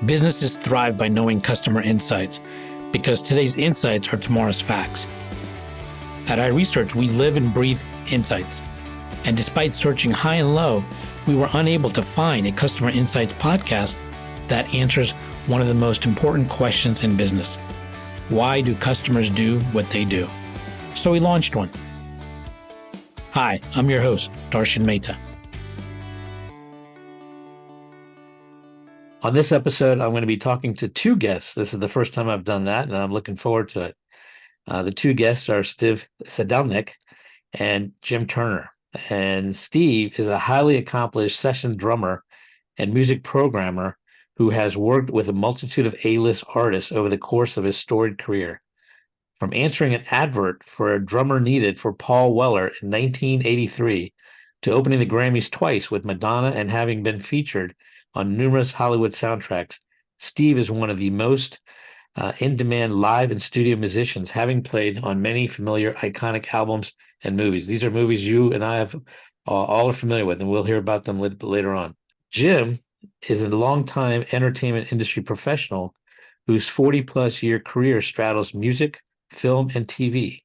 Businesses thrive by knowing customer insights because today's insights are tomorrow's facts. At iResearch, we live and breathe insights. And despite searching high and low, we were unable to find a customer insights podcast that answers one of the most important questions in business. Why do customers do what they do? So we launched one. Hi, I'm your host, Darshan Mehta. On this episode, I'm going to be talking to two guests. This is the first time I've done that, and I'm looking forward to it. The two guests are Steve Sidelnyk and Jim Turner. And Steve is a highly accomplished session drummer and music programmer who has worked with a multitude of A-list artists over the course of his storied career. From answering an advert for a drummer needed for Paul Weller in 1983 to opening the Grammys twice with Madonna and having been featured on numerous Hollywood soundtracks, Steve is one of the most in-demand live and studio musicians, having played on many familiar iconic albums and movies. These are movies you and I have all are familiar with, and we'll hear about them later on. Jim is a longtime entertainment industry professional whose 40-plus year career straddles music, film, and TV.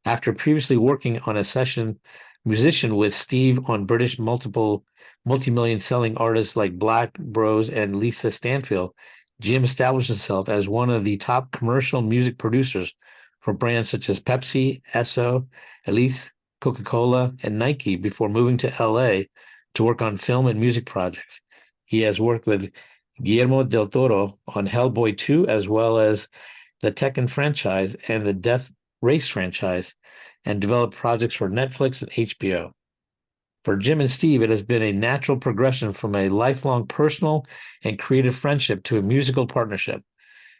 After previously working on a session musician with Steve on British multi-million selling artists like Black Bros and Lisa Stanfield, Jim established himself as one of the top commercial music producers for brands such as Pepsi, Esso, Elise, Coca-Cola, and Nike before moving to LA to work on film and music projects. He has worked with Guillermo del Toro on Hellboy 2, as well as the Tekken franchise and the Death Race franchise, and developed projects for Netflix and HBO. For Jim and Steve, it has been a natural progression from a lifelong personal and creative friendship to a musical partnership.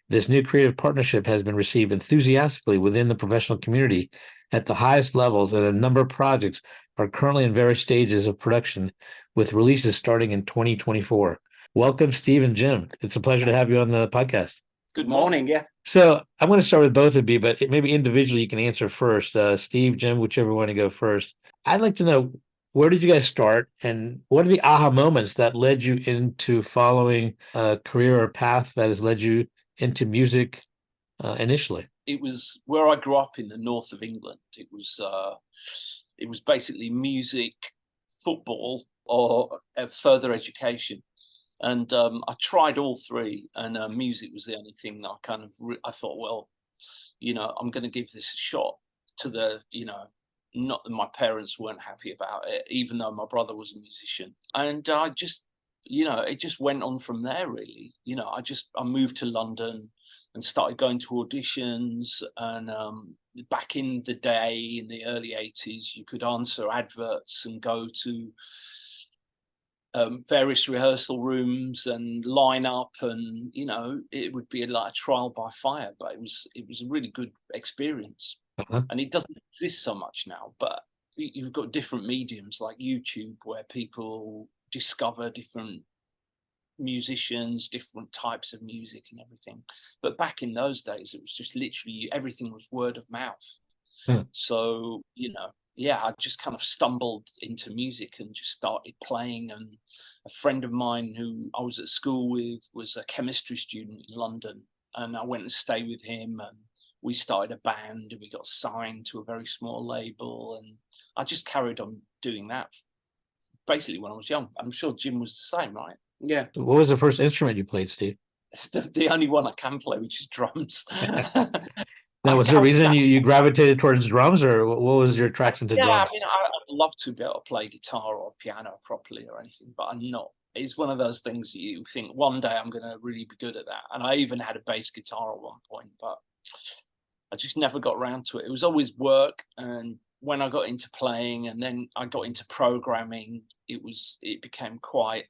This new creative partnership has been received enthusiastically within the professional community at the highest levels, and a number of projects are currently in various stages of production, with releases starting in 2024. Welcome, Steve and Jim. It's a pleasure to have you on the podcast. Good morning. Yeah. So I'm going to start with both of you, but maybe individually you can answer first. Steve, Jim, whichever one to go first. I'd like to know, where did you guys start, and what are the aha moments that led you into following a career or path that has led you into music initially? It was where I grew up in the north of England. It was basically music, football, or further education. And I tried all three, and music was the only thing that I kind of, I thought, well, I'm going to give this a shot to the, not that my parents weren't happy about it, even though my brother was a musician. And I just, it just went on from there, really. I moved to London and started going to auditions. And back in the day, in the early 80s, you could answer adverts and go to various rehearsal rooms and line up, and it would be like a trial by fire, but it was a really good experience. And it doesn't exist so much now, but you've got different mediums like YouTube where people discover different musicians, different types of music and everything. But back in those days, it was just literally everything was word of mouth. So I just kind of stumbled into music and just started playing. And a friend of mine who I was at school with was a chemistry student in London, and I went and stayed with him, and we started a band, and we got signed to a very small label, and I just carried on doing that basically when I was young. I'm sure Jim was the same, right? Yeah. What was the first instrument you played, Steve? It's the only one I can play, which is drums. Now, was there a reason you gravitated towards drums, or what was your attraction to drums? Yeah, I mean, I'd love to be able to play guitar or piano properly or anything, but I'm not. It's one of those things you think one day I'm going to really be good at that. And I even had a bass guitar at one point, but I just never got around to it. It was always work. And when I got into playing and then I got into programming, it became quite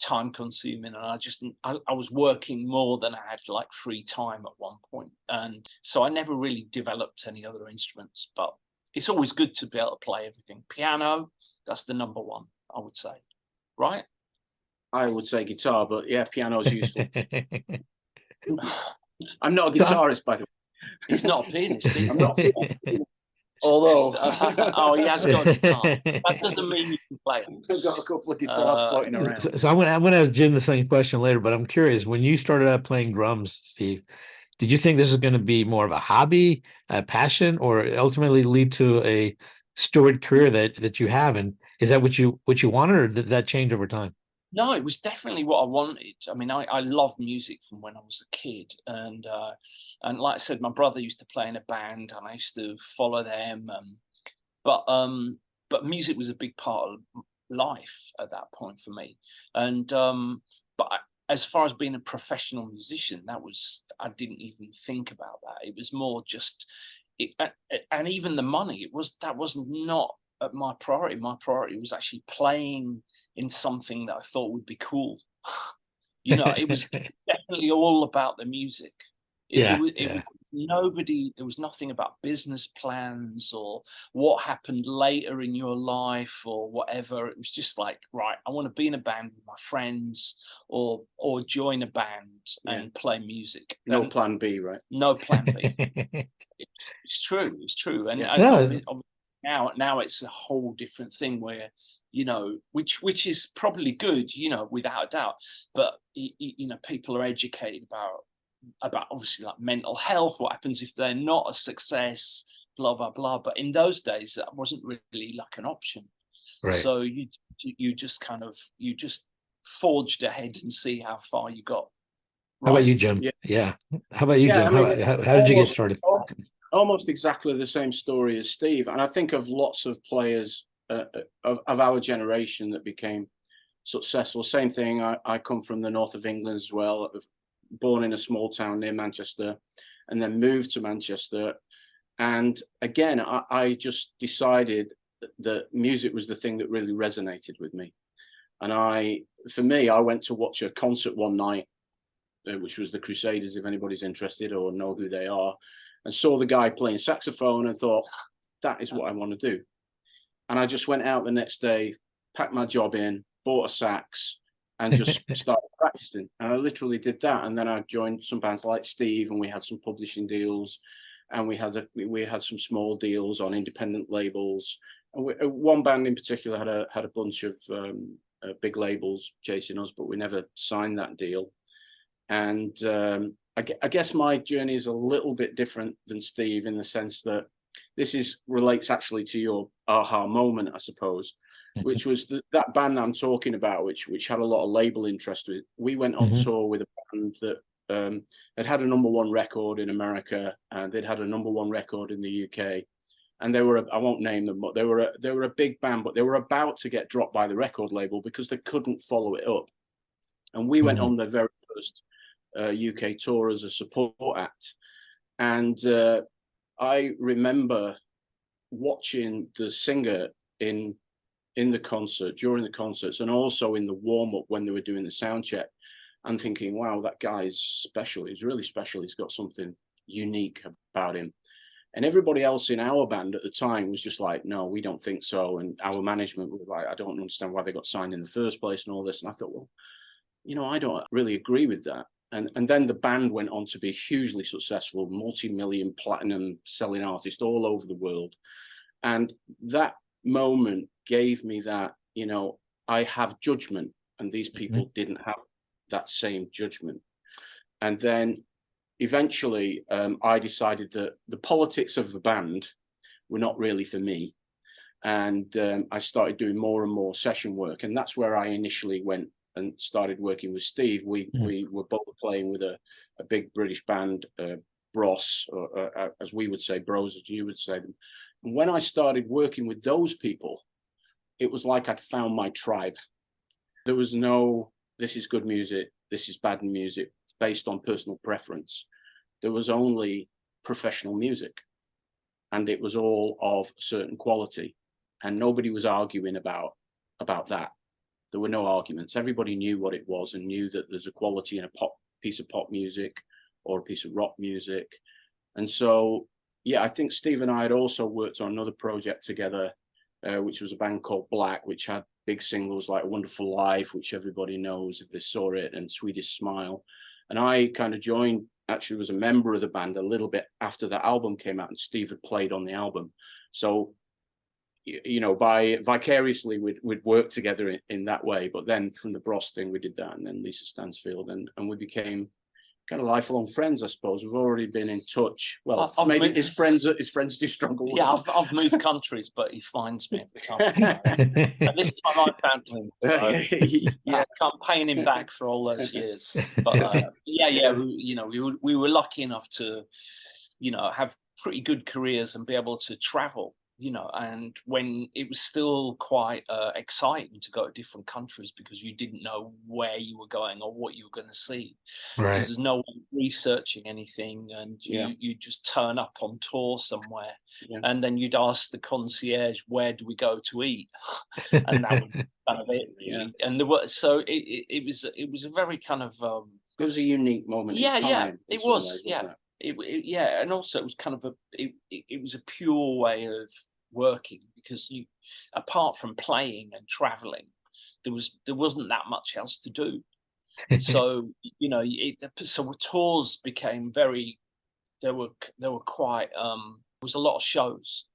time consuming, and I was working more than I had like free time at one point, and so I never really developed any other instruments. But it's always good to be able to play everything. Piano, that's the number one, I would say, right? I would say guitar, but yeah, piano is useful. I'm not a guitarist, by the way. He's not a pianist. I'm not. Although, oh, he has got a guitar. That doesn't mean you can play it. I've got a couple of guitars floating around. So I'm gonna ask Jim the same question later, but I'm curious, when you started out playing drums, Steve, did you think this is going to be more of a hobby, a passion, or ultimately lead to a storied career that you have? And is that what you wanted, or did that change over time? No, it was definitely what I wanted. I mean, I love music from when I was a kid, and like I said, my brother used to play in a band, and I used to follow them. But music was a big part of life at that point for me, and as far as being a professional musician, I didn't even think about that. It was more just and even the money, that was not my priority. My priority was actually playing in something that I thought would be cool. It was definitely all about the music. It was nobody, there was nothing about business plans or what happened later in your life or whatever. It was just like, right, I want to be in a band with my friends or join a band and play music. No plan B, right? No plan B. It's true. And now it's a whole different thing where, which is probably good, without a doubt. But, people are educated about obviously like mental health, what happens if they're not a success, blah, blah, blah. But in those days, that wasn't really like an option. Right. So you just forged ahead and see how far you got. Right? How about you, Jim? Yeah. How about you, Jim? I mean, how did you get started? Almost exactly the same story as Steve. And I think of lots of players of our generation that became successful. Same thing. I come from the north of England as well, born in a small town near Manchester, and then moved to Manchester. And again, I just decided that music was the thing that really resonated with me. And for me, I went to watch a concert one night, which was the Crusaders, if anybody's interested or know who they are, and saw the guy playing saxophone and thought, that is what I want to do. And I just went out the next day, packed my job in, bought a sax, and just started practicing. And I literally did that. And then I joined some bands like Steve, and we had some publishing deals, and we had some small deals on independent labels. And one band in particular had a bunch of big labels chasing us, but we never signed that deal. And I guess my journey is a little bit different than Steve in the sense that this relates actually to your aha moment, I suppose, which was that band I'm talking about, which had a lot of label interest with. We went on tour with a band that had a #1 record in America, and they'd had a #1 record in the UK. And they were, I won't name them, but they were a big band, but they were about to get dropped by the record label because they couldn't follow it up. And we went on their very first UK tour as a support act. And I remember watching the singer in the concert, during the concerts, and also in the warm-up when they were doing the sound check, and thinking, wow, that guy's special. He's really special. He's got something unique about him. And everybody else in our band at the time was just like, no, we don't think so. And our management was like, I don't understand why they got signed in the first place and all this. And I thought, well, I don't really agree with that. And then the band went on to be hugely successful, multi-million platinum selling artist all over the world. And that moment gave me that, I have judgment, and these people didn't have that same judgment. And then eventually I decided that the politics of the band were not really for me. And I started doing more and more session work. And that's where I initially went and started working with Steve. We were both playing with a big British band, Bros, or as we would say, Bros, as you would say them. And when I started working with those people, it was like I'd found my tribe. There was no, this is good music, this is bad music, based on personal preference. There was only professional music, and it was all of a certain quality, and nobody was arguing about that. There were no arguments. Everybody knew what it was and knew that there's a quality in a piece of pop music or a piece of rock music. And so, yeah, I think Steve and I had also worked on another project together, which was a band called Black, which had big singles like Wonderful Life, which everybody knows if they saw it, and Swedish Smile. And I kind of joined actually was a member of the band a little bit after the album came out, and Steve had played on the album. So, you know, by vicariously we'd work together in that way. But then from the Bros thing, we did that, and then Lisa Stansfield, and we became kind of lifelong friends, I suppose. We've already been in touch. Well, maybe his friends do struggle with Yeah, him. I've moved countries, but he finds me every time. And this time I found him. Yeah. I'm paying him back for all those years. But we were lucky enough to, have pretty good careers and be able to travel. And when it was still quite exciting to go to different countries, because you didn't know where you were going or what you were going to see. Right. Because there's no one researching anything, and you just turn up on tour somewhere, and then you'd ask the concierge, where do we go to eat? And that was kind of it, really. And there was, so it was a very kind of it was a unique moment in time. It was, and also it was kind of it was a pure way of working, because you, apart from playing and traveling, there wasn't that much else to do. So so tours became very, there were quite was a lot of shows.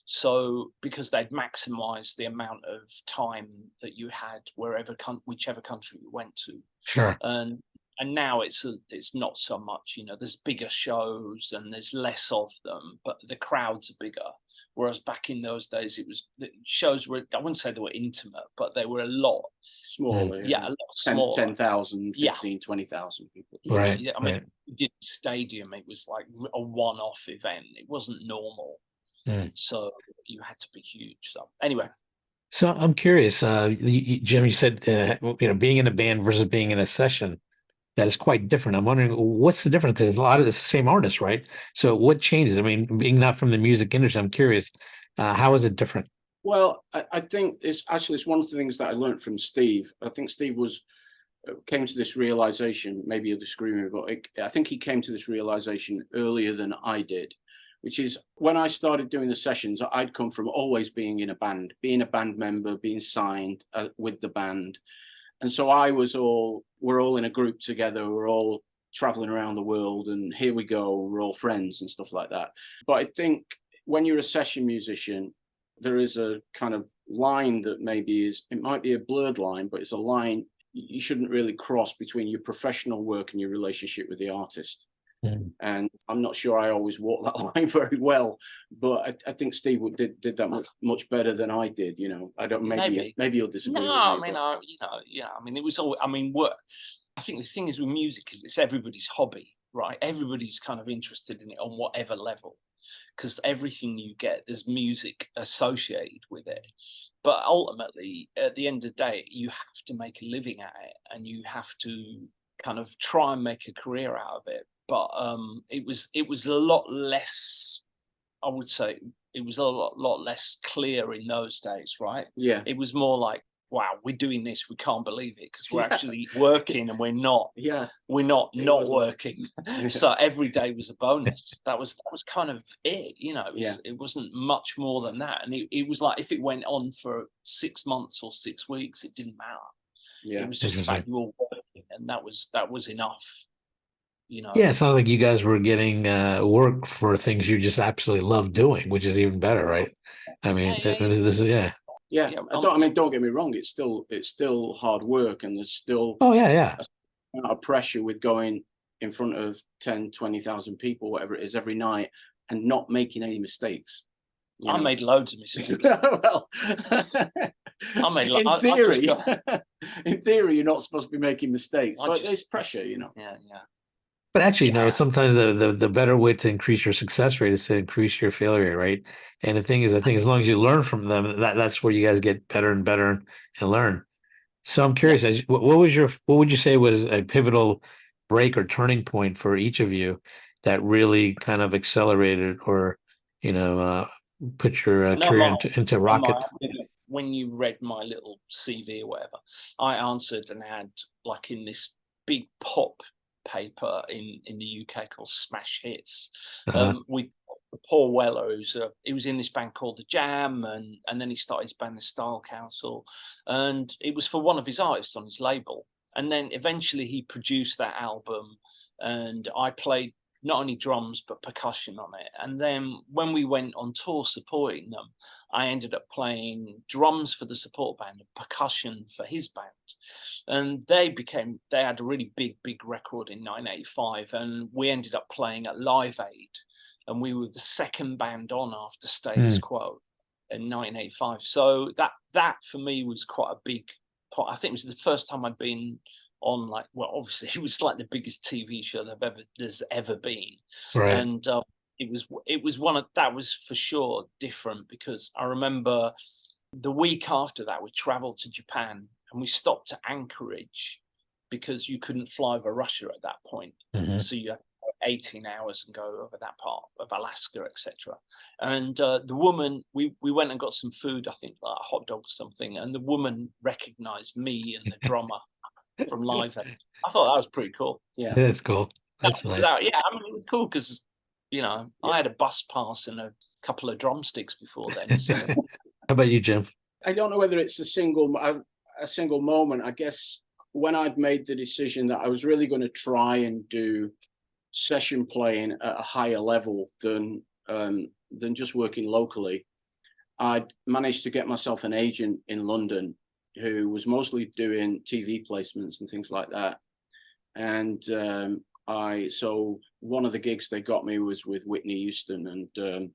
So because they'd maximized the amount of time that you had whichever country you went to. Sure. And now it's not so much, there's bigger shows and there's less of them, but the crowds are bigger. Whereas back in those days, the shows were, I wouldn't say they were intimate, but they were a lot smaller. Yeah, a lot smaller. 10,000, 15, 20,000 people. Right. I mean, you did stadium, it was like a one-off event. It wasn't normal. So you had to be huge. So anyway. So I'm curious, Jim, you said, being in a band versus being in a session, that is quite different. I'm wondering, what's the difference? Because a lot of it's the same artists, right? So what changes? I mean, being not from the music industry, I'm curious, how is it different? Well, I think it's one of the things that I learned from Steve. I think Steve came to this realization, maybe you'll disagree with me, but I think he came to this realization earlier than I did, which is when I started doing the sessions, I'd come from always being in a band, being a band member, being signed with the band. And so we're all in a group together, we're all traveling around the world, and here we go, we're all friends and stuff like that. But I think when you're a session musician, there is a kind of line that it might be a blurred line, but it's a line you shouldn't really cross between your professional work and your relationship with the artist. And I'm not sure I always walk that line very well, but I think Steve did that much better than I did. I don't, maybe you'll disagree. No, with me, I mean, it was all, work. I think the thing is with music is it's everybody's hobby, right? Everybody's kind of interested in it on whatever level, because everything you get, there's music associated with it. But ultimately, at the end of the day, you have to make a living at it, and you have to kind of try and make a career out of it. But it was a lot less, I would say, it was a lot less clear in those days, right? Yeah. It was more like, wow, we're doing this, we can't believe it, because we're actually working, and we're not. Yeah. We're not working. So every day was a bonus. That was kind of it, It wasn't much more than that. And it was like, if it went on for 6 months or 6 weeks, it didn't matter. Yeah. It was just the fact you were working, and that was enough. Yeah, it sounds like you guys were getting work for things you just absolutely love doing, which is even better, right? I mean, this is don't get me wrong, it's still hard work, and there's still a lot of pressure with going in front of 10, 20,000 people, whatever it is, every night, and not making any mistakes. I made loads of mistakes. Well, I made in theory, you're not supposed to be making mistakes, but there's pressure, Yeah. But actually, no, sometimes the better way to increase your success rate is to increase your failure rate. And the thing is, I think as long as you learn from them, that's where you guys get better and better and learn. So I'm curious, what would you say was a pivotal break or turning point for each of you that really kind of accelerated or, put your career into rocket? When you read my little CV or whatever, I answered an ad like in this big pop paper in the UK called Smash Hits, with Paul Weller, he was in this band called The Jam, and then he started his band The Style Council, and it was for one of his artists on his label, And then eventually he produced that album, and I played not only drums but percussion on it. And then when we went on tour supporting them, I ended up playing drums for the support band and percussion for his band. And they had a really big record in 1985, and we ended up playing at Live Aid, and we were the second band on after Status Quo in 1985. So that for me was quite a big part. I think it was the first time I'd been on, like, well, obviously it was like the biggest TV show there's ever been, right. And it was that was for sure different, because I remember the week after that we traveled to Japan, and we stopped at Anchorage because you couldn't fly over Russia at that point. So you had 18 hours and go over that part of Alaska, etc. And the woman, we went and got some food, I think like a hot dog or something, and the woman recognized me and the drummer from Live Aid. I thought that was pretty cool. Yeah, that's cool. That's nice. Yeah, I mean, it was cool because, you know, I had a bus pass and a couple of drumsticks before then. So. How about you, Jim? I don't know whether it's a single moment. I guess when I'd made the decision that I was really going to try and do session playing at a higher level than just working locally, I'd managed to get myself an agent in London who was mostly doing TV placements and things like that. And so one of the gigs they got me was with Whitney Houston, and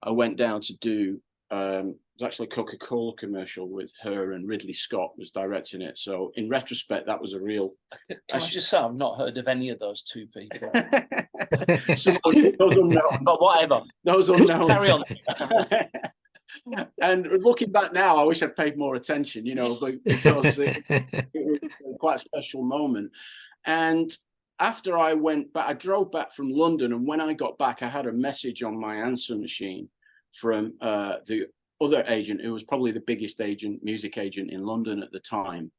I went down to do it was actually a Coca-Cola commercial with her, and Ridley Scott was directing it. So in retrospect, that was a real. Can I just say I've not heard of any of those two people. So, those unknown. But whatever. Those unknown. Carry on. And looking back now, I wish I'd paid more attention, you know, because it was quite a special moment. And after I went back, I drove back from London, and when I got back, I had a message on my answer machine from the other agent, who was probably the biggest music agent in London at the time,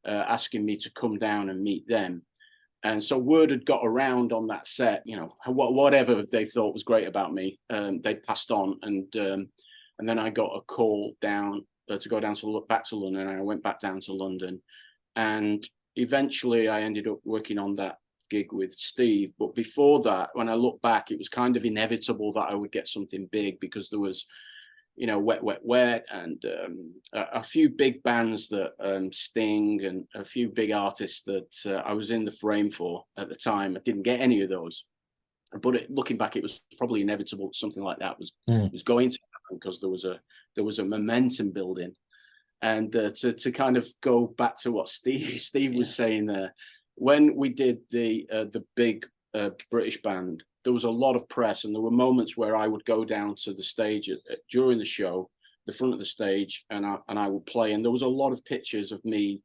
asking me to come down and meet them. And so word had got around on that set, you know, whatever they thought was great about me, they passed on. And then I got a call down to go down to back to London, and I went back down to London. And eventually I ended up working on that gig with Steve. But before that, when I look back, it was kind of inevitable that I would get something big, because there was, you know, Wet, Wet, Wet, and a few big bands that Sting, and a few big artists that I was in the frame for at the time. I didn't get any of those. But looking back, it was probably inevitable something like that was going to happen, because there was a momentum building. And to kind of go back to what Steve was saying there, when we did the big British band, there was a lot of press, and there were moments where I would go down to the stage during the show, the front of the stage, and I would play. And there was a lot of pictures of me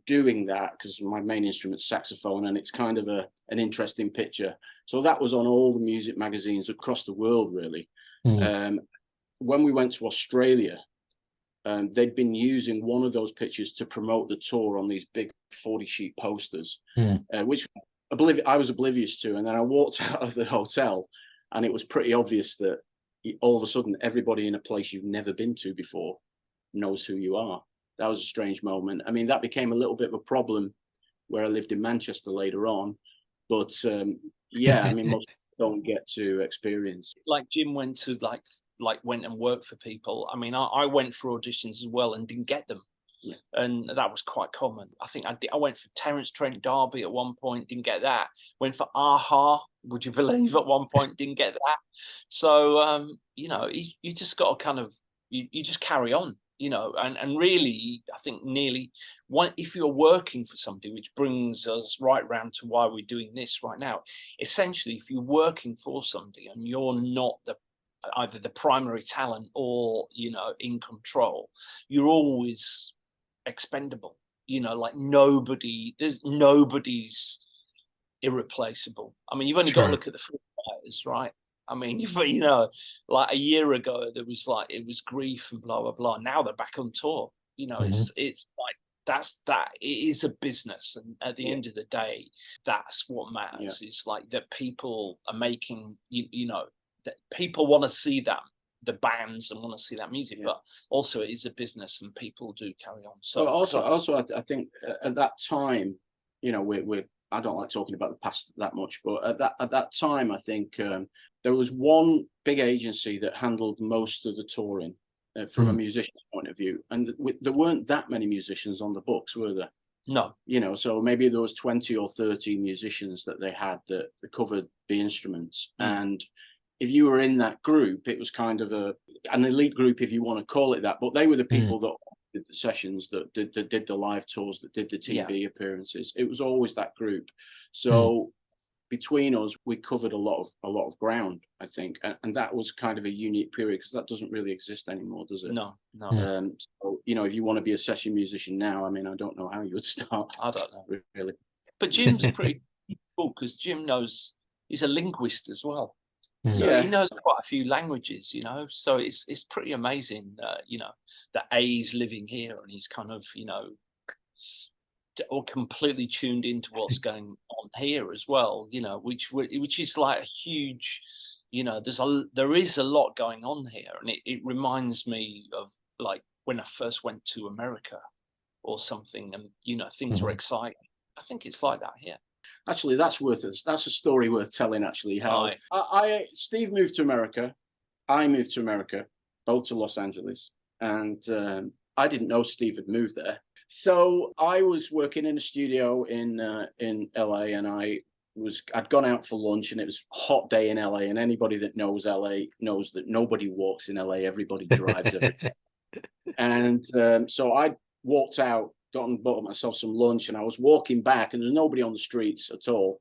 doing that, because my main instrument's saxophone, and it's kind of an interesting picture. So that was on all the music magazines across the world, really. When we went to Australia, they'd been using one of those pictures to promote the tour on these big 40-sheet posters, which I was oblivious to. And then I walked out of the hotel, and it was pretty obvious that all of a sudden everybody in a place you've never been to before knows who you are. That was a strange moment. I mean, that became a little bit of a problem where I lived in Manchester later on. But yeah, I mean, most people don't get to experience. Like Jim went to went and worked for people. I mean, I went for auditions as well and didn't get them. Yeah. And that was quite common. I think I went for Terence Trent D'Arby at one point, didn't get that. Went for Aha, would you believe, at one point, didn't get that. So, you know, you just got to kind of, you just carry on. You know, and really, I think if you're working for somebody, which brings us right round to why we're doing this right now. Essentially, if you're working for somebody and you're not either the primary talent or, you know, in control, you're always expendable. You know, like nobody's irreplaceable. I mean, you've only got to look at the Foo Fighters, right? I mean, you know, like a year ago, it was grief and blah, blah, blah. Now they're back on tour. You know, it's like, it is a business. And at the end of the day, that's what matters. It's like that people are making, you know, that people want to see that, the bands, and want to see that music, but also it is a business, and people do carry on. So also, I think at that time, you know, I don't like talking about the past that much, but at that time, I think there was one big agency that handled most of the touring from a musician's point of view, and there weren't that many musicians on the books, were there? No. You know, so maybe there was 20 or 30 musicians that they had that covered the instruments, and if you were in that group, it was kind of an elite group, if you want to call it that. But they were the people that did the sessions, that did the live tours, that did the TV appearances. It was always that group. So between us, we covered a lot of ground, I think, and that was kind of a unique period, because that doesn't really exist anymore, does it? No. So, you know, if you want to be a session musician now, I mean, I don't know how you would start. I don't know, really. But Jim's pretty cool, because Jim knows, he's a linguist as well. So he knows quite a few languages, you know. So it's pretty amazing, you know, that he's living here and he's kind of, you know, or completely tuned into what's going on here as well, you know, which is like a huge, you know, there is a lot going on here, and it reminds me of like when I first went to America or something, and you know, things were exciting. I think it's like that here. Actually, that's a story worth telling. Actually, how Steve moved to America, I moved to America, both to Los Angeles, and I didn't know Steve had moved there. So I was working in a studio in LA, and I'd gone out for lunch, and it was a hot day in LA, and anybody that knows LA knows that nobody walks in LA, everybody drives every day. And so I walked out, got and bought myself some lunch, and I was walking back, and there's nobody on the streets at all.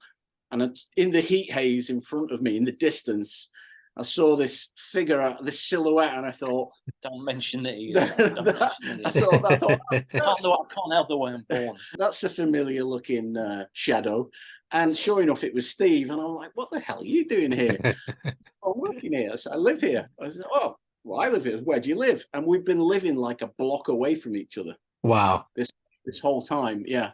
And in the heat haze in front of me, in the distance, I saw this figure, this silhouette, and I thought, "Don't mention it." I thought, I can't help the way I'm born. That's a familiar looking shadow. And sure enough, it was Steve. And I'm like, "What the hell are you doing here?" "I'm working here." I said, "I live here." I said, "Oh, well, I live here. Where do you live?" And we've been living like a block away from each other. Wow. This whole time, yeah.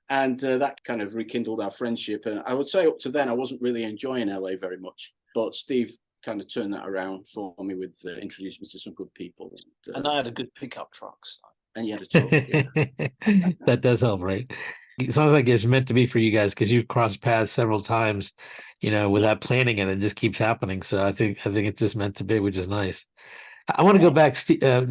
And that kind of rekindled our friendship. And I would say up to then, I wasn't really enjoying LA very much. But Steve kind of turned that around for me with introduced me to some good people. And I had a good pickup truck. So. And you had a truck. Yeah. That does help, right? It sounds like it's meant to be for you guys, because you've crossed paths several times, you know, without planning it. It just keeps happening. So I think it's just meant to be, which is nice. I want to go back,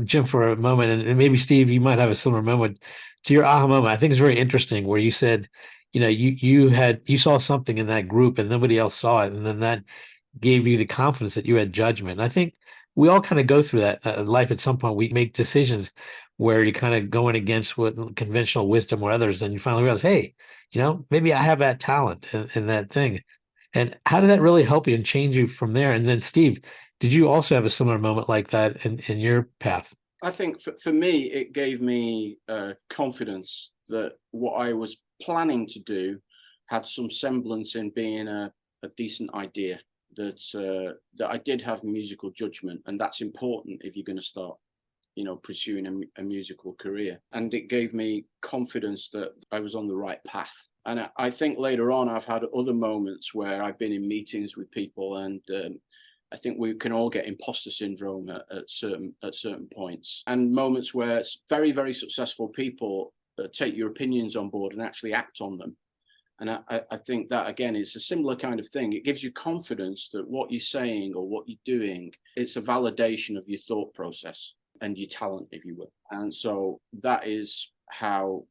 Jim, for a moment, and maybe Steve, you might have a similar moment to your aha moment. I think it's very interesting where you said, you know, you saw something in that group and nobody else saw it, and then that gave you the confidence that you had judgment. And I think we all kind of go through that in life at some point. We make decisions where you're kind of going against what conventional wisdom or others, and you finally realize, hey, you know, maybe I have that talent in that thing. And how did that really help you and change you from there? And then, Steve, did you also have a similar moment like that in your path? I think for me, it gave me confidence that what I was planning to do had some semblance in being a decent idea, that I did have musical judgment, and that's important if you're going to start, you know, pursuing a musical career. And it gave me confidence that I was on the right path. And I think later on, I've had other moments where I've been in meetings with people, and I think we can all get imposter syndrome at certain points, and moments where very, very successful people take your opinions on board and actually act on them. And I think that, again, is a similar kind of thing. It gives you confidence that what you're saying or what you're doing, it's a validation of your thought process and your talent, if you will. And so that is how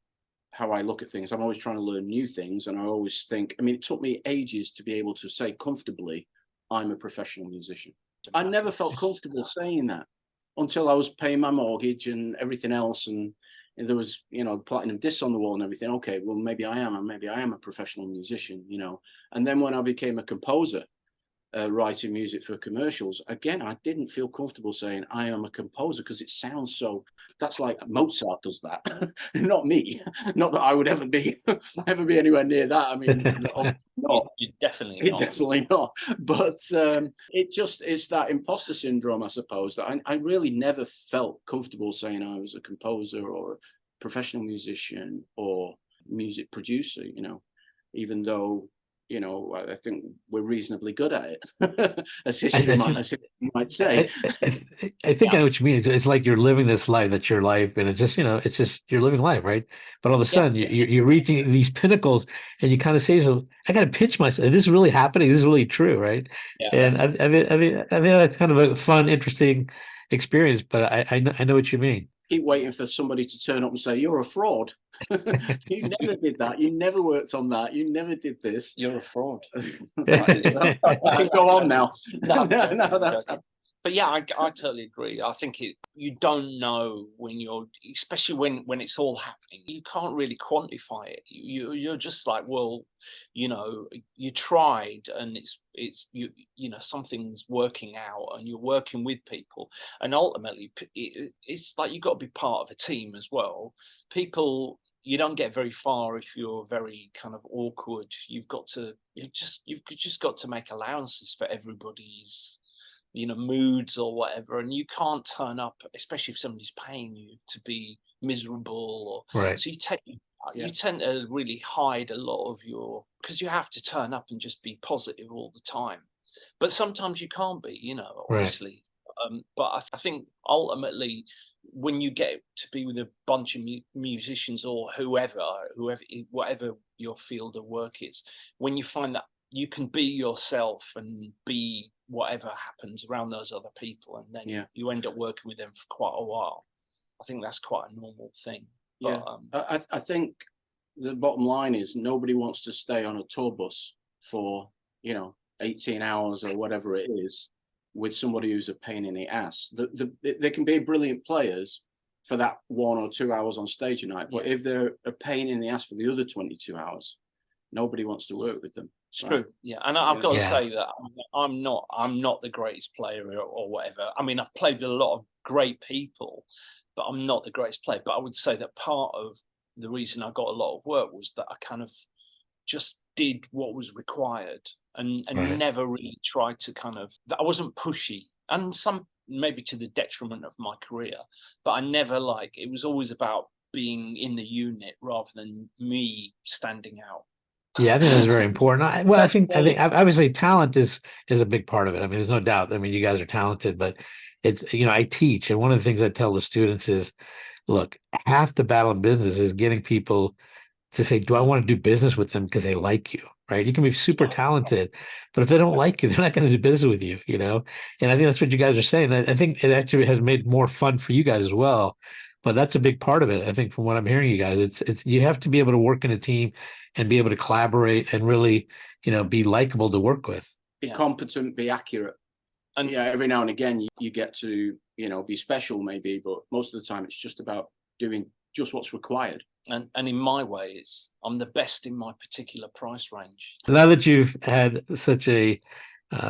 I look at things. I'm always trying to learn new things, and I always think, I mean, it took me ages to be able to say comfortably, I'm a professional musician. I never felt comfortable saying that until I was paying my mortgage and everything else, and there was, you know, platinum discs on the wall and everything. Okay, well, maybe I am a professional musician, you know. And then when I became a composer, writing music for commercials, again, I didn't feel comfortable saying I am a composer, because it sounds so, that's like Mozart does that. Not me. Not that I would ever be anywhere near that. I mean, not. You're definitely not. But it just is that imposter syndrome, I suppose, that I really never felt comfortable saying I was a composer or a professional musician or music producer, you know, even though you know, I think we're reasonably good at it, as history might say. I think I know what you mean. It's like you're living this life, that's your life, and it's just, you know, it's just you're living life, right? But all of a sudden, you're reaching these pinnacles, and you kind of say, "So I got to pinch myself. This is really happening. This is really true, right?" Yeah. And I mean that's kind of a fun, interesting experience. But I know what you mean. Keep waiting for somebody to turn up and say, "You're a fraud. You never did that. You never worked on that. You never did this. You're a fraud." Go on now. No, that's but yeah, I totally agree. I think you don't know when you're, especially when it's all happening, you can't really quantify it. You're just like, well, you know, you tried, and it's you know, something's working out, and you're working with people, and ultimately it's like you've got to be part of a team as well. People, you don't get very far if you're very kind of awkward. You've just got to make allowances for everybody's, you know, moods or whatever, and you can't turn up, especially if somebody's paying you, to be miserable, or Right. so you tend to really hide a lot of your, because you have to turn up and just be positive all the time, but sometimes you can't be, you know, obviously. But I think ultimately, when you get to be with a bunch of musicians or whoever, whatever your field of work is, when you find that you can be yourself and be whatever happens around those other people, and then you end up working with them for quite a while, I think that's quite a normal thing. Yeah, but, I think the bottom line is nobody wants to stay on a tour bus for, you know, 18 hours or whatever it is with somebody who's a pain in the ass. They can be brilliant players for that 1 or 2 hours on stage a night, but if they're a pain in the ass for the other 22 hours, nobody wants to work with them. It's true, yeah. And I've got to say that I'm not the greatest player or whatever. I mean, I've played with a lot of great people, but I'm not the greatest player. But I would say that part of the reason I got a lot of work was that I kind of just did what was required, and never really tried to kind of, I wasn't pushy, and some maybe to the detriment of my career, but I never, like, it was always about being in the unit rather than me standing out. Yeah, I think that's very important. I think obviously talent is a big part of it. I mean, there's no doubt. I mean, you guys are talented, but it's, you know, I teach, and one of the things I tell the students is, look, half the battle in business is getting people to say, do I want to do business with them because they like you, right? You can be super talented, but if they don't like you, they're not going to do business with you, you know? And I think that's what you guys are saying. I think it actually has made more fun for you guys as well. But that's a big part of it. I think from what I'm hearing you guys, it's you have to be able to work in a team and be able to collaborate and really, you know, be likable to work with. Be competent, be accurate. And every now and again you get to, you know, be special maybe, but most of the time it's just about doing just what's required. And in my way, I'm the best in my particular price range. Now that you've had such a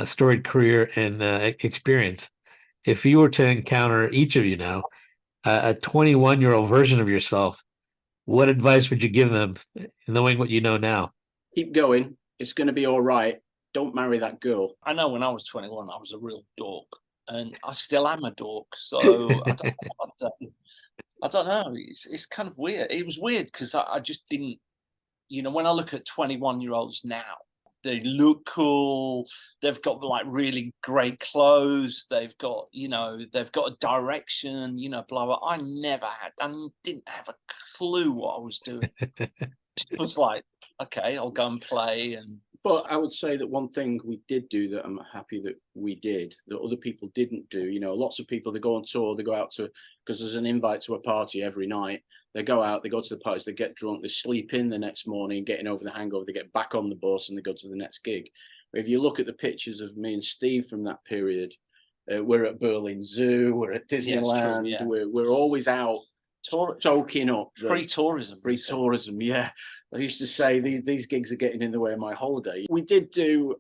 storied career and experience, if you were to encounter, each of you now, a 21-year-old version of yourself, what advice would you give them, knowing what you know now? Keep going. It's going to be all right. Don't marry that girl. I know when I was 21, I was a real dork, and I still am a dork. So I don't know. It's kind of weird. It was weird because I just didn't, you know, when I look at 21-year-olds now, they look cool. They've got like really great clothes. They've got, you know, they've got a direction, you know, blah, blah. I didn't have a clue what I was doing. It was like, okay, I'll go and play. But I would say that one thing we did do that I'm happy that we did, that other people didn't do, you know, lots of people, they go on tour, they go out to, because there's an invite to a party every night. They go out, they go to the parties, they get drunk, they sleep in the next morning, getting over the hangover, they get back on the bus and they go to the next gig. But if you look at the pictures of me and Steve from that period, we're at Berlin Zoo, we're at Disneyland, we're always out soaking up. Free tourism, yeah. I used to say these gigs are getting in the way of my holiday. We did do,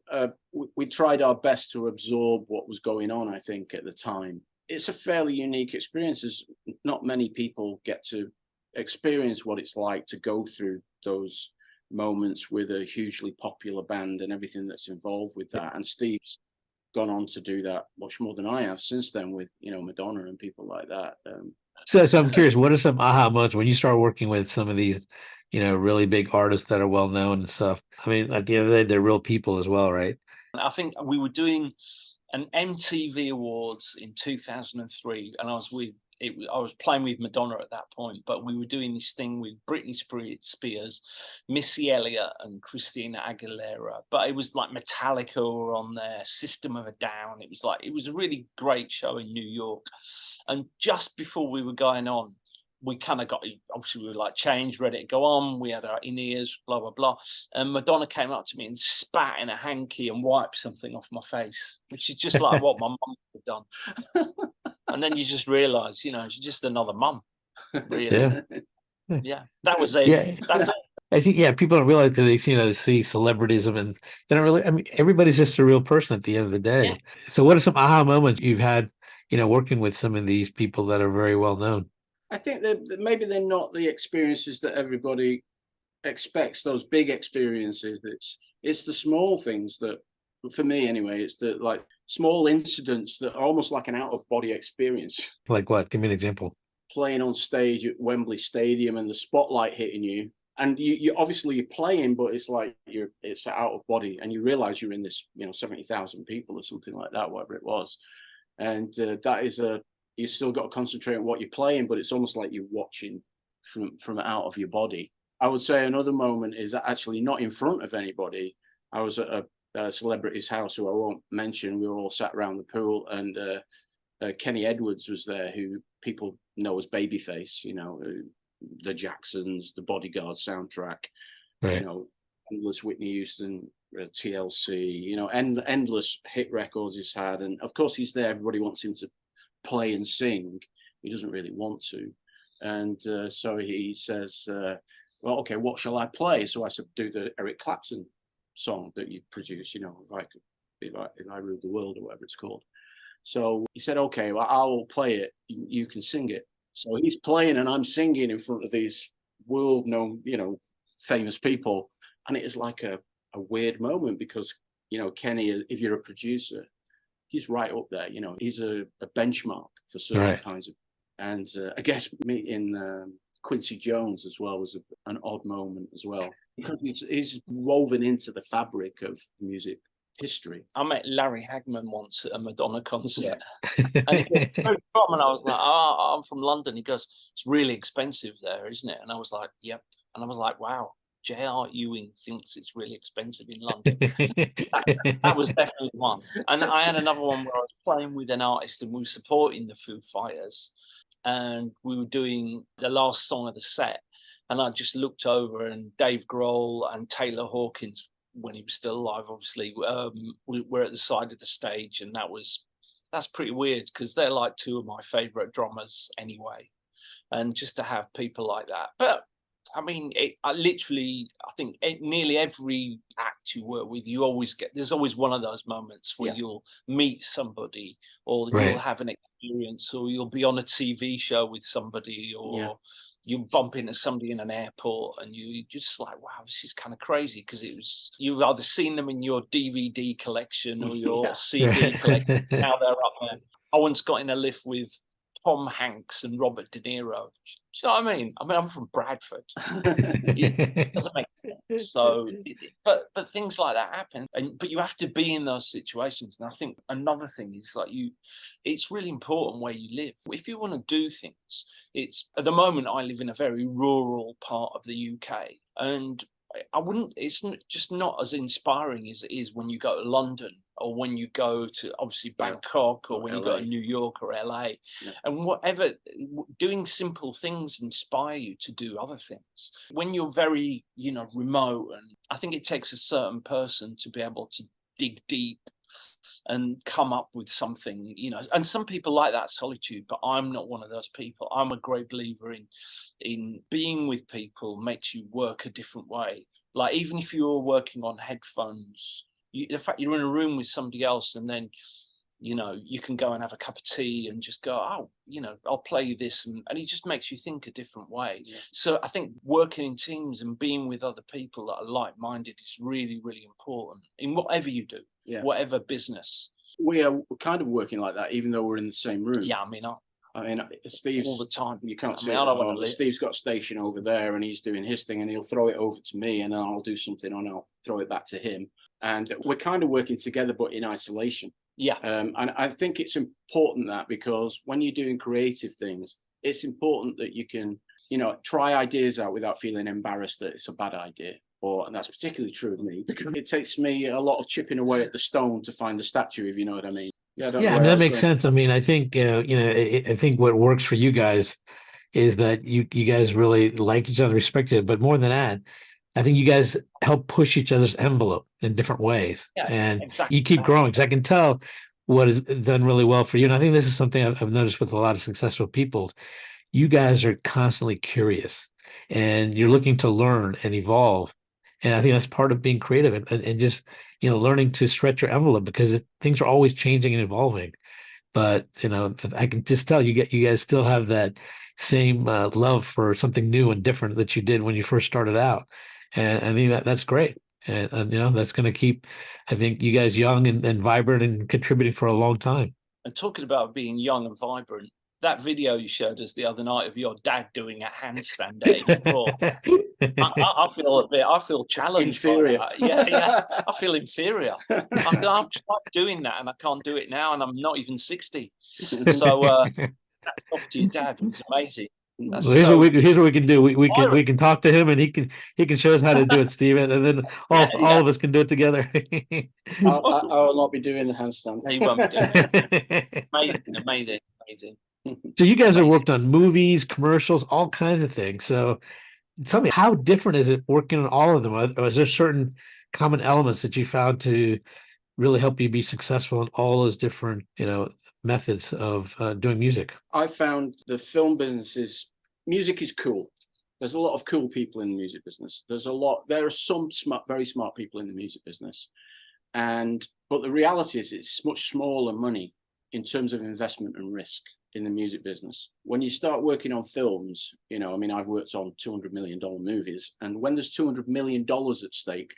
we tried our best to absorb what was going on, I think, at the time. It's a fairly unique experience, as not many people get to experience what it's like to go through those moments with a hugely popular band and everything that's involved with that. And Steve's gone on to do that much more than I have since then with, you know, Madonna and people like that. So I'm curious, what are some aha moments when you start working with some of these, really big artists that are well known and stuff? I mean, at the end of the day, they're real people as well, right? I think we were doing an MTV Awards in 2003, and I was playing with Madonna at that point, but we were doing this thing with Britney Spears, Missy Elliott, and Christina Aguilera. But it was like Metallica were on there, System of a Down. It was a really great show in New York. And just before we were going on, we kind of got, obviously we were like changed, ready to go on. We had our in-ears, blah, blah, blah. And Madonna came up to me and spat in a hanky and wiped something off my face, which is just like what my mum had done. And then you just realise, she's just another mum, really. Yeah. Yeah, that was it. Yeah. That's it. I think, people don't realize because they see celebrities and they don't really, I mean, everybody's just a real person at the end of the day. Yeah. So what are some aha moments you've had, working with some of these people that are very well known? I think that maybe they're not the experiences that everybody expects, those big experiences. It's the small things that, for me anyway, it's the like small incidents that are almost like an out of body experience. Like what? Give me an example. Playing on stage at Wembley Stadium and the spotlight hitting you. And you obviously you're playing, but it's like it's out of body, and you realize you're in this, 70,000 people or something like that, whatever it was. And that is you still got to concentrate on what you're playing, but it's almost like you're watching from out of your body. I would say another moment is actually not in front of anybody. I was at a celebrity's house who I won't mention. We were all sat around the pool, and Kenny Edwards was there, who people know as Babyface, the Jacksons, the Bodyguard soundtrack, Right. endless Whitney Houston, TLC, endless hit records he's had. And of course he's there. Everybody wants him to play and sing. He doesn't really want to. And so he says, well, okay, what shall I play? So I said, do the Eric Clapton song that you produced, if I ruled the world, or whatever it's called. So he said, okay, well, I will play it. You can sing it. So he's playing and I'm singing in front of these world-known, famous people. And it is like a weird moment because, Kenny, if you're a producer, he's right up there. He's a benchmark for certain kinds of. And I guess meeting Quincy Jones as well was an odd moment as well, because he's woven into the fabric of music history. I met Larry Hagman once at a Madonna concert. And he goes, "Where are you from?" And I was like, I'm from London. He goes, "It's really expensive there, isn't it?" And I was like, "Yep." And I was like, "Wow, J.R. Ewing thinks it's really expensive in London." that was definitely one. And I had another one where I was playing with an artist and we were supporting the Foo Fighters. And we were doing the last song of the set. And I just looked over, and Dave Grohl and Taylor Hawkins, when he was still alive, obviously, were at the side of the stage. And that's pretty weird because they're like two of my favorite drummers anyway. And just to have people like that. But I mean, I think nearly every act you work with, there's always one of those moments where you'll meet somebody, or you'll have an experience, or you'll be on a TV show with somebody, or you bump into somebody in an airport and you're just like, wow, this is kind of crazy, because you've either seen them in your DVD collection or your CD collection. Now they're up there. I once got in a lift with Tom Hanks and Robert De Niro. Do you know what I mean? I'm from Bradford. It doesn't make sense. So, but things like that happen, but you have to be in those situations. And I think another thing is it's really important where you live. If you want to do things, at the moment I live in a very rural part of the UK, and it's just not as inspiring as it is when you go to London, or when you go to obviously Bangkok, or when you go to New York or LA, and whatever. Doing simple things inspire you to do other things. When you're very, remote, and I think it takes a certain person to be able to dig deep and come up with something, and some people like that solitude, but I'm not one of those people. I'm a great believer in being with people makes you work a different way. Like, even if you're working on headphones, the fact you're in a room with somebody else, and then you can go and have a cup of tea and just go, I'll play you this, and it just makes you think a different way. So I think working in teams and being with other people that are like-minded is really, really important in whatever you do, whatever business. We are kind of working like that, even though we're in the same room. Yeah, I mean, I mean, Steve's all the time. You can't I see mean, it I at don't want home, to but live. Steve's got a station over there, and he's doing his thing, and he'll throw it over to me, and then I'll do something, and I'll throw it back to him. And we're kind of working together, but in isolation. Yeah. And I think it's important that, because when you're doing creative things, it's important that you can, try ideas out without feeling embarrassed that it's a bad idea. And that's particularly true of me, because it takes me a lot of chipping away at the stone to find the statue, if you know what I mean. Yeah, I mean, that makes sense. I mean, I think, I think what works for you guys is that you guys really like each other, respect it. But more than that, I think you guys help push each other's envelope in different ways. Yeah, and exactly. You keep growing, because I can tell what is done really well for you. And I think this is something I've noticed with a lot of successful people. You guys are constantly curious, and you're looking to learn and evolve. And I think that's part of being creative, and just, learning to stretch your envelope, because things are always changing and evolving. But, I can just tell you guys still have that same love for something new and different that you did when you first started out. And I think that's great. And that's going to keep, I think, you guys young and vibrant and contributing for a long time. And talking about being young and vibrant, that video you showed us the other night of your dad doing a handstand at 84, I feel challenged. Inferior. Yeah. I feel inferior. I've tried doing that and I can't do it now, and I'm not even 60. So that's off to your dad. It was amazing. Well, here's what we can do. We can talk to him, and he can show us how to do it, Steven, and then all of us can do it together. I will not be doing the handstand. No, you won't be doing it. Amazing. So you guys have worked on movies, commercials, all kinds of things. So tell me, how different is it working on all of them? Or is there certain common elements that you found to really help you be successful in all those different, methods of doing music? I found the film music is cool. There's a lot of cool people in the music business. There are some very smart people in the music business. But the reality is it's much smaller money in terms of investment and risk in the music business. When you start working on films, I've worked on $200 million movies, and when there's $200 million at stake,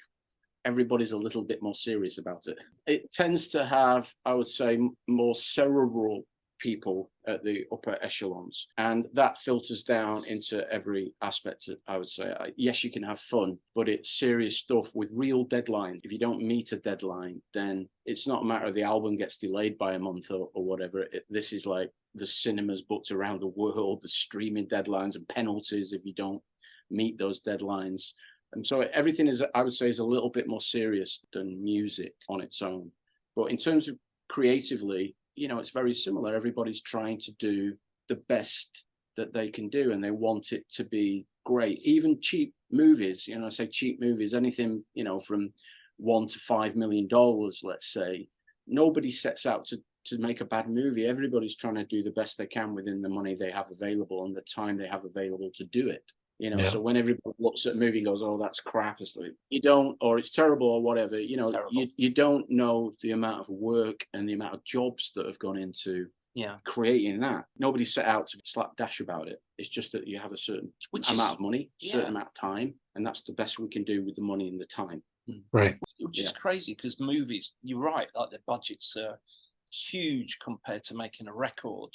everybody's a little bit more serious about it. It tends to have, I would say, more cerebral people at the upper echelons, and that filters down into every aspect. I would say, yes, you can have fun, but it's serious stuff with real deadlines. If you don't meet a deadline, then it's not a matter of the album gets delayed by a month or whatever. This is like the cinemas booked around the world, the streaming deadlines and penalties if you don't meet those deadlines. And so everything is, I would say, is a little bit more serious than music on its own. But in terms of creatively, it's very similar. Everybody's trying to do the best that they can do, and they want it to be great. Even cheap movies, I say cheap movies, anything, from $1 to $5 million, let's say. Nobody sets out to make a bad movie. Everybody's trying to do the best they can within the money they have available and the time they have available to do it. So when everybody looks at a movie and goes, oh, that's crap, it's like, you don't, or it's terrible or whatever, you don't know the amount of work and the amount of jobs that have gone into creating that. Nobody set out to slapdash about it. It's just that you have a certain amount of money, certain amount of time, and that's the best we can do with the money and the time. Right. Which is crazy, because movies, you're right, like their budgets are huge compared to making a record.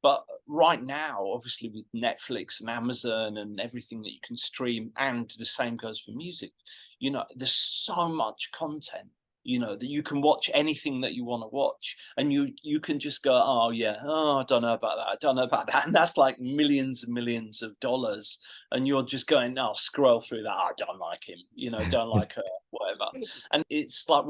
But right now, obviously, with Netflix and Amazon and everything that you can stream, and the same goes for music, there's so much content, that you can watch anything that you want to watch. And you can just go, I don't know about that. And that's like millions and millions of dollars. And you're just going, scroll through that. I don't like him, don't like her, whatever. And it's like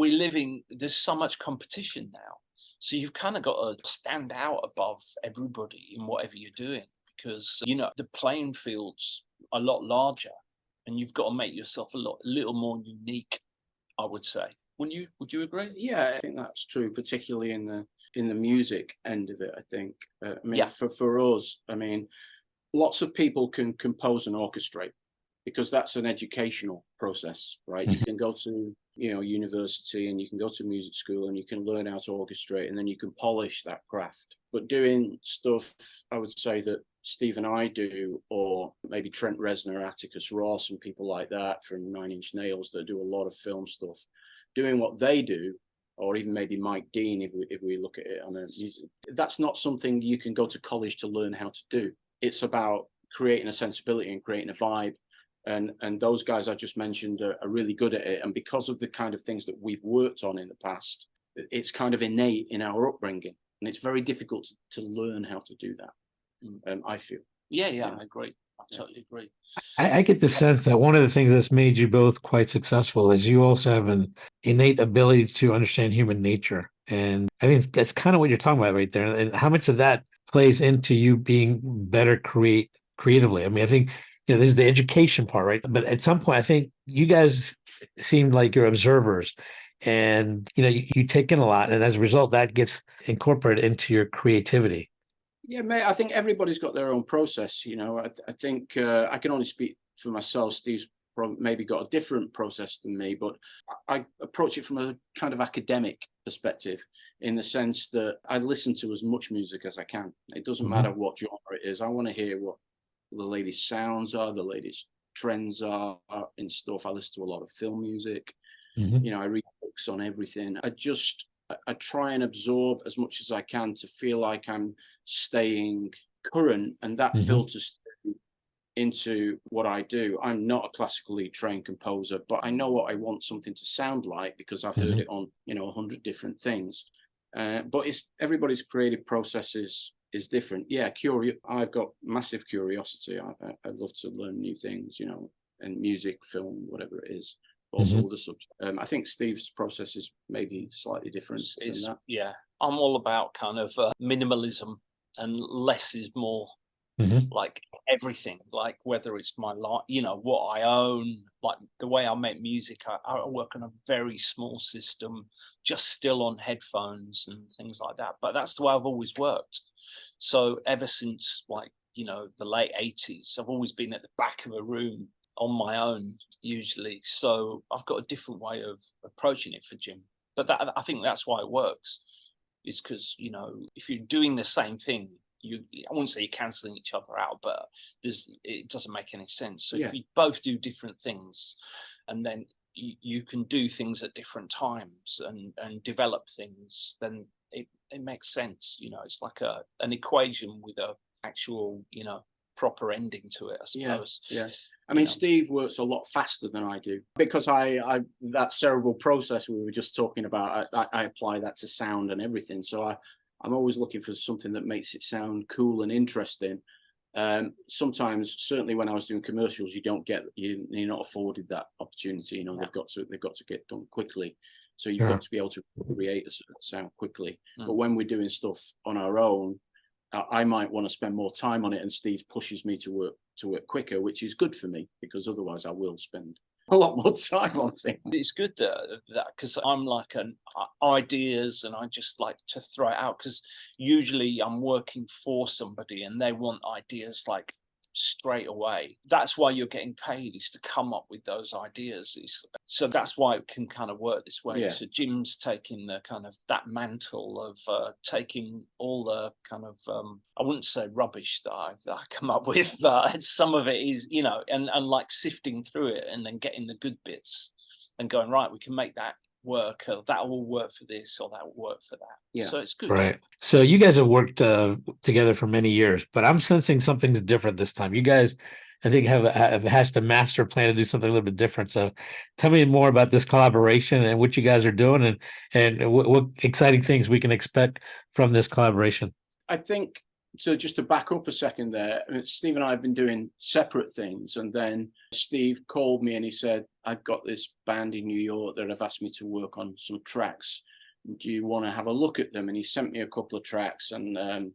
there's so much competition now. So you've kind of got to stand out above everybody in whatever you're doing, because, the playing field's a lot larger, and you've got to make yourself a little more unique, I would say. Would you agree? Yeah, I think that's true, particularly in the music end of it, I think. For us, lots of people can compose and orchestrate, because that's an educational process, right? You can go to university, and you can go to music school, and you can learn how to orchestrate, and then you can polish that craft. But doing stuff, I would say, that Steve and I do, or maybe Trent Reznor, Atticus Ross, and people like that from 9 Inch Nails that do a lot of film stuff, doing what they do, or even maybe Mike Dean, if we look at it on a music. That's not something you can go to college to learn how to do. It's about creating a sensibility and creating a vibe. And those guys I just mentioned are really good at it. And because of the kind of things that we've worked on in the past, it's kind of innate in our upbringing. And it's very difficult to learn how to do that, I feel. Yeah, I agree. I totally agree. I get the sense that one of the things that's made you both quite successful is you also have an innate ability to understand human nature. And I think that's kind of what you're talking about right there. And how much of that plays into you being better creatively. I mean, I think, there's the education part, right? But at some point, I think you guys seemed like you're observers and, you take in a lot. And as a result, that gets incorporated into your creativity. Yeah, mate, I think everybody's got their own process. I think I can only speak for myself. Steve's maybe got a different process than me, but I approach it from a kind of academic perspective, in the sense that I listen to as much music as I can. It doesn't matter what genre it is. I want to hear what the latest sounds are, the latest trends are in stuff. I listen to a lot of film music. I read books on everything. I try and absorb as much as I can to feel like I'm staying current, and that filters into what I do. I'm not a classically trained composer, but I know what I want something to sound like because I've heard it on 100 different things. But everybody's creative process is different. Yeah, I've got massive curiosity. I love to learn new things, and music, film, whatever it is. Also other subjects. I think Steve's process is maybe slightly different than that. Yeah, I'm all about kind of minimalism, and less is more. Like everything, like whether it's my life, what I own, like the way I make music, I work on a very small system, just still on headphones and things like that. But that's the way I've always worked. So ever since the late 80s, I've always been at the back of a room on my own usually. So I've got a different way of approaching it for Jim. But I think that's why it works, is because, if you're doing the same thing, I wouldn't say you're cancelling each other out, but it doesn't make any sense. So if you both do different things, and then you can do things at different times and develop things, then it makes sense. It's like an equation with a actual, proper ending to it, I suppose. Yeah. I mean, Steve works a lot faster than I do because I that cerebral process we were just talking about, I apply that to sound and everything. So I'm always looking for something that makes it sound cool and interesting. Sometimes, certainly when I was doing commercials, you're not afforded that opportunity. They've got to get done quickly. So you've got to be able to create a certain sound quickly. But when we're doing stuff on our own, I might want to spend more time on it, and Steve pushes me to work quicker, which is good for me, because otherwise I will spend a lot more time on things. It's good that because I'm like an ideas, and I just like to throw it out, because usually I'm working for somebody and they want ideas like straight away. That's why you're getting paid, is to come up with those ideas. So that's why it can kind of work this way. So Jim's taking the kind of that mantle of taking all the kind of I wouldn't say rubbish that I come up with, but some of it is, and like sifting through it and then getting the good bits and going, right, we can make that work, or that will work for this, or that will work for that. So it's good. Right. So you guys have worked together for many years, but I'm sensing something's different this time. You guys, I think, have hatched a master plan to do something a little bit different. So tell me more about this collaboration and what you guys are doing, and what exciting things we can expect from this collaboration. I think, so just to back up a second there, Steve and I have been doing separate things, and then Steve called me and he said, I've got this band in New York that have asked me to work on some tracks. Do you want to have a look at them? And he sent me a couple of tracks, and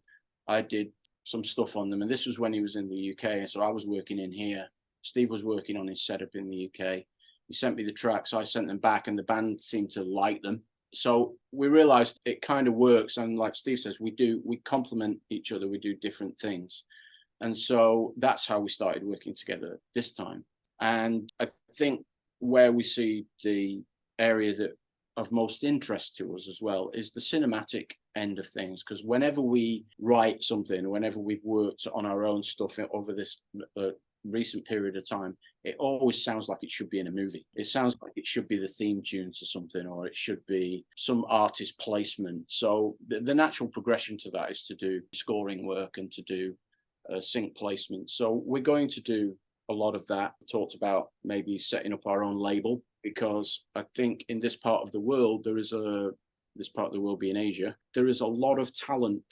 I did some stuff on them. And this was when he was in the UK, so I was working in here. Steve was working on his setup in the UK. He sent me the tracks, I sent them back, and the band seemed to like them. So we realized it kind of works. And like Steve says, we complement each other. We do different things. And so that's how we started working together this time. And I think where we see the area that of most interest to us as well is the cinematic end of things. Because whenever we write something, whenever we've worked on our own stuff over this recent period of time, it always sounds like it should be in a movie. It sounds like it should be the theme tune to something, or it should be some artist placement. So the natural progression to that is to do scoring work and to do sync placement. So we're going to do a lot of that. We talked about maybe setting up our own label, because I think in this part of the world, this part of the world being Asia, there is a lot of talent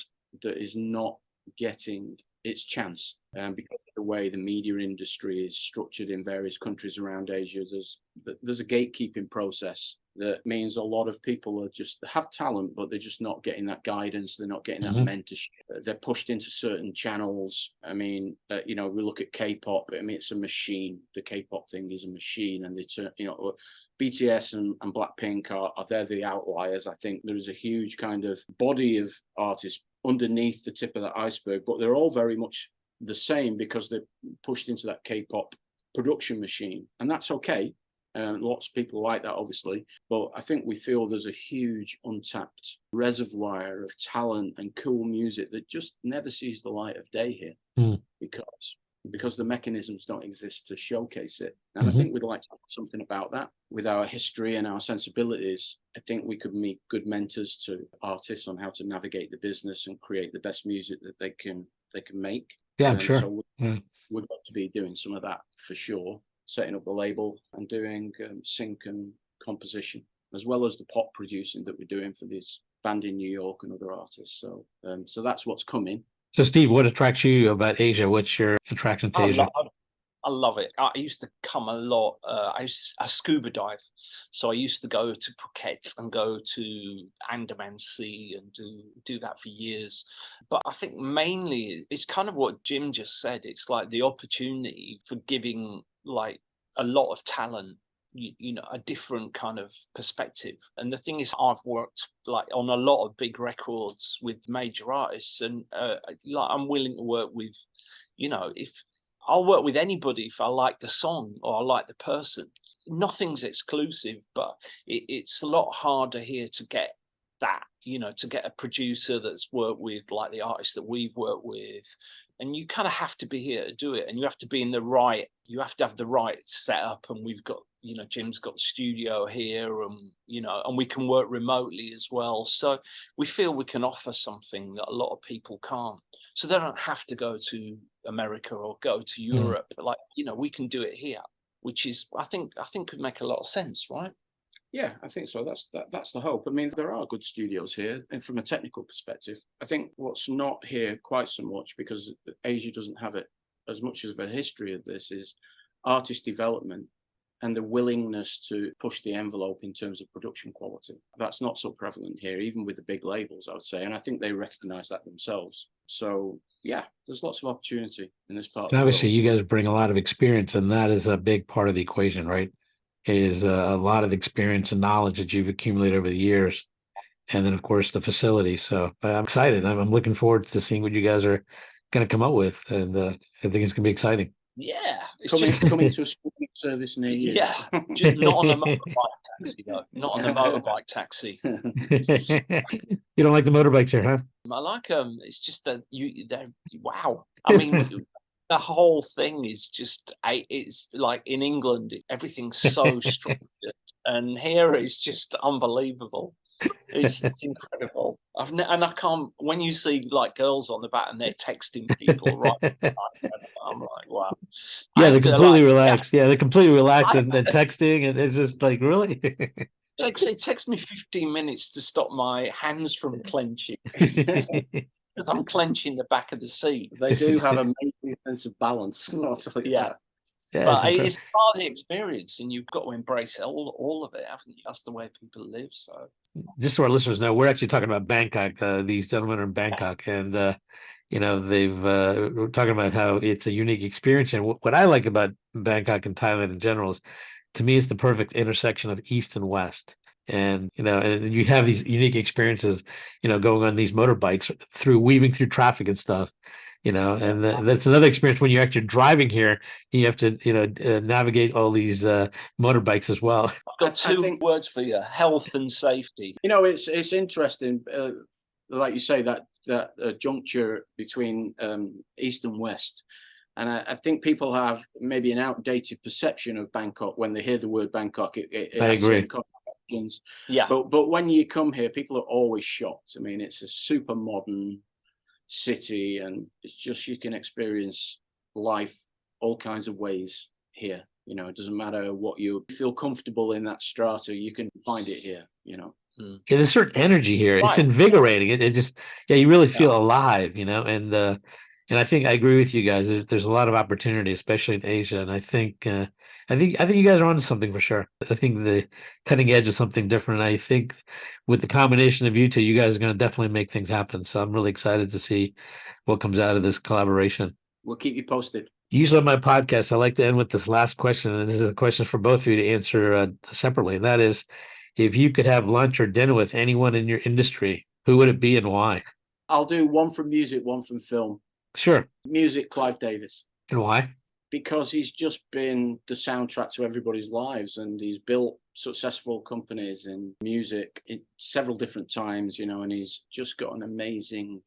that is not getting its chance, because of the way the media industry is structured in various countries around Asia. There's a gatekeeping process that means a lot of people have talent, but they're just not getting that guidance. They're not getting that mentorship. They're pushed into certain channels. I mean, we look at K-pop. I mean, it's a machine. The K-pop thing is a machine, and BTS and Blackpink they're the outliers. I think there is a huge kind of body of artists underneath the tip of that iceberg, but they're all very much the same because they're pushed into that K-pop production machine, and that's okay. Lots of people like that, obviously, but I think we feel there's a huge untapped reservoir of talent and cool music that just never sees the light of day here, because the mechanisms don't exist to showcase it. And I think we'd like to do something about that. With our history and our sensibilities, I think we could be good mentors to artists on how to navigate the business and create the best music that they can make. Yeah, I'm sure. So we've got to be doing some of that for sure, setting up the label and doing sync and composition, as well as the pop producing that we're doing for this band in New York and other artists. So that's what's coming. So, Steve, what attracts you about Asia? What's your attraction to Asia? I love it. I used to come a lot. I scuba dive, so I used to go to Phuket and go to Andaman Sea and do that for years. But I think mainly it's kind of what Jim just said. It's like the opportunity for giving like a lot of talent, a different kind of perspective. And the thing is, I've worked like on a lot of big records with major artists, and I'm willing to work with, if I'll work with anybody if I like the song or I like the person. Nothing's exclusive, but it's a lot harder here to get that, to get a producer that's worked with like the artists that we've worked with. And you kind of have to be here to do it, and you have to be you have to have the right setup. And we've got, Jim's got the studio here, and, and we can work remotely as well. So we feel we can offer something that a lot of people can't. So they don't have to go to America or go to Europe. Like, we can do it here, which is, I think could make a lot of sense, right? Yeah, I think so. That's the hope. I mean, there are good studios here, and from a technical perspective, I think what's not here quite so much, because Asia doesn't have it as much of a history of this, is artist development and the willingness to push the envelope in terms of production quality. That's not so prevalent here, even with the big labels, I would say. And I think they recognize that themselves. So, yeah, there's lots of opportunity in this part. And obviously, you guys bring a lot of experience, and that is a big part of the equation, right? Is a lot of experience and knowledge that you've accumulated over the years. And then, of course, the facility. So I'm excited. I'm looking forward to seeing what you guys are going to come up with. And I think it's going to be exciting. Yeah. It's coming to a streaming service near you. Yeah. Just not on a motorbike taxi, though. Not on a motorbike taxi. You don't like the motorbikes here, huh? I like them. It's just that they're wow. I mean, the whole thing is just, it's like in England, everything's so structured, and here it's just unbelievable. It's incredible. And I can't, when you see like girls on the back and they're texting people, right? I'm like, wow. Yeah, they're completely relaxed. Yeah, they're completely relaxed and texting, and it's just like, really? It takes me 15 minutes to stop my hands from clenching. Because I'm clenching the back of the seat. They do have a amazing sense of balance. Yeah. But it's part of the experience, and you've got to embrace all of it, haven't you? That's the way people live. So, just so our listeners know, we're actually talking about Bangkok. These gentlemen are in Bangkok, and we're talking about how it's a unique experience. And what I like about Bangkok and Thailand in general is, to me, it's the perfect intersection of East and West. And and you have these unique experiences, going on these motorbikes weaving through traffic and stuff, and that's another experience when you're actually driving here. You have to navigate all these motorbikes as well. I've got two words for you: health and safety. It's interesting, like you say, that juncture between East and West. And I think people have maybe an outdated perception of Bangkok when they hear the word Bangkok. It I has agree. certain connotations. Yeah. But when you come here, people are always shocked. I mean, it's a super modern city, and it's just, you can experience life all kinds of ways here. You know, it doesn't matter what you feel comfortable in that strata, you can find it here, you know. Yeah, there's certain energy here. It's Right. invigorating. It just, yeah, you really feel alive, you know. And I think I agree with you guys. There's a lot of opportunity, especially in Asia. And I think you guys are onto something for sure. I think the cutting edge is something different. I think with the combination of you two, you guys are going to definitely make things happen. So I'm really excited to see what comes out of this collaboration. We'll keep you posted. Usually on my podcast, I like to end with this last question, and this is a question for both of you to answer separately. And that is, if you could have lunch or dinner with anyone in your industry, who would it be and why? I'll do one from music, one from film. Sure. Music, Clive Davis. And why? Because he's just been the soundtrack to everybody's lives, and he's built successful companies in music in several different times, you know, and he's just got an amazing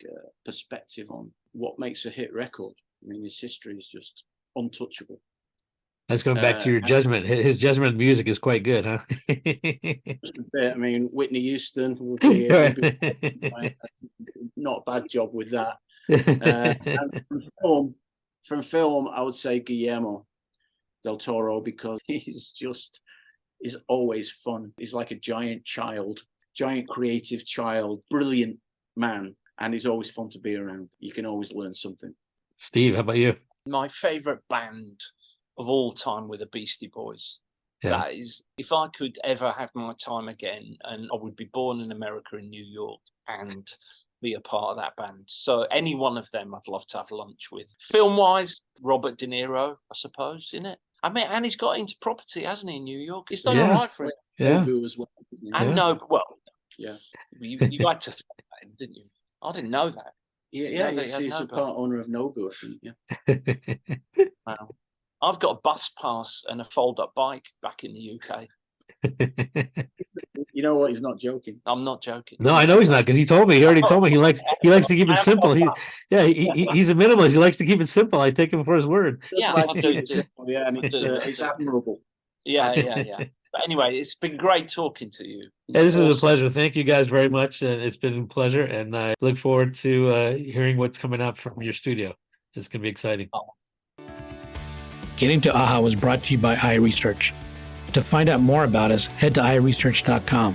perspective on what makes a hit record. I mean, his history is just untouchable. That's going back to your judgment. His judgment of music is quite good, huh? Just a bit. I mean, Whitney Houston would be not a bad job with that. And from film, I would say Guillermo del Toro, because he's always fun. He's like a giant creative child, brilliant man, and he's always fun to be around. You can always learn something. Steve, how about you? My favorite band of all time were the Beastie Boys. Yeah. That is, if I could ever have my time again, and I would be born in America, in New York, and be a part of that band. So any one of them I'd love to have lunch with. Film-wise, Robert De Niro, I suppose, isn't it? I mean, and he's got into property, hasn't he, in New York? He's done all right for it. Yeah. As well. And yeah. You had to think about him, didn't you? I didn't know that. Yeah, he's a part owner of Nobu, I think, yeah. Wow. I've got a bus pass and a fold-up bike back in the UK. You know what? He's not joking. I'm not joking. No, I know he's not, because he already told me he likes to keep it simple. He's a minimalist. He likes to keep it simple. I take him for his word. Yeah, I do too. Yeah, and it's admirable. Yeah. But anyway, it's been great talking to you. Yeah, this is a pleasure. Thank you guys very much. It's been a pleasure, and I look forward to hearing what's coming out from your studio. It's going to be exciting. Getting to AHA was brought to you by iResearch. To find out more about us, head to iResearch.com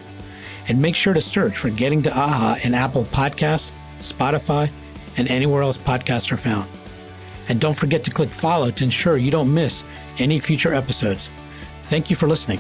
and make sure to search for Getting to AHA in Apple Podcasts, Spotify, and anywhere else podcasts are found. And don't forget to click follow to ensure you don't miss any future episodes. Thank you for listening.